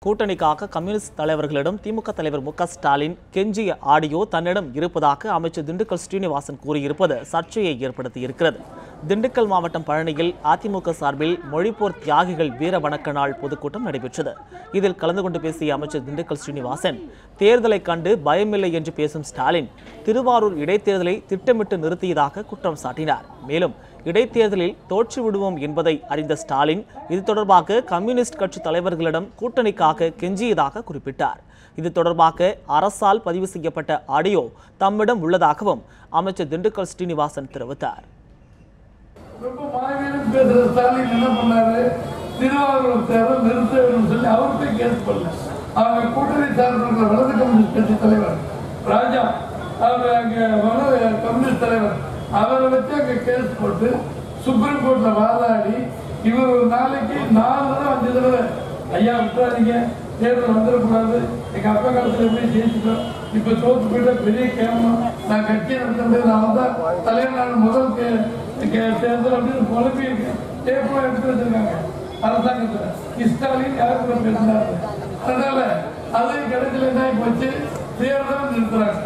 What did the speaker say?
கூட்டணிக்காக communist தலைவர்களிடம் திமுக தலைவர் மு க ஸ்டாலின் கெஞ்சிய ஆடியோ தன்னிடம் இருப்பதாக அமைச்சர் திண்டுக்கல் ஸ்ரீனிவாசன் கூறியிருப்பது சர்ச்சையை ஏற்படுத்தியிருக்கிறது. திண்டுக்கல் மாவட்டம் பழனியில் அதிமுக சார்பில் மொழிப்போர் தியாகிகள் வீர வணக்க நாள் பொதுக்கூட்டம் நடைபெற்றது. இதில் கலந்து கொண்டு பேசிய அமைச்சர் திண்டுக்கல் ஸ்ரீனிவாசன், தேர்தலை கண்டு பயமில்லை என்று பேசும் ஸ்டாலின் திருவாரூர் இடைத்தேர்தலை திட்டமிட்டு நிறுத்தியதாக குற்றம் சாட்டினார். மேலும் இடைத்தேர்தலில் தோற்று விடுவோம் என்பதை அறிந்த ஸ்டாலின் இது தொடர்பாக கம்யூனிஸ்ட் கட்சி தலைவர்களிடம் கூட்டணிக்காக கெஞ்சியதாக குறிப்பிட்டார். இது தொடர்பாக அரசால் பதிவு செய்யப்பட்ட ஆடியோ தம்மிடம் உள்ளதாகவும் அமைச்சர் திண்டுக்கல் ஸ்ரீனிவாசன் தெரிவித்தார். அவரை வச்சு அங்கே கேஸ் போட்டு சுப்ரீம் கோர்ட்ல வாதாடி இவர் ஒரு நாளைக்கு 4 தடவை 5 தடவை ஐயா விட்டுறாதீங்க, தேர்தல் வந்துடக்கூடாது, எங்க அப்பா காலத்துல எப்படி ஜெயிச்சுட்டோம், இப்ப தோத்து போயிட்டா பெரிய கேமம், நான் கட்சியை நடத்த முடியாது, நான் தான் தலைவர் முதல் தேர்தல் அப்படின்னு குழப்பி இருக்கேன். டேப்லாம் எடுத்து வச்சிருக்காங்க அரசாங்கத்துல. ஸ்டாலின் யாரு கூட பேசினாரு. அதனால அது கிடைக்கல வச்சு தேர்தல் நிறுத்துறாங்க.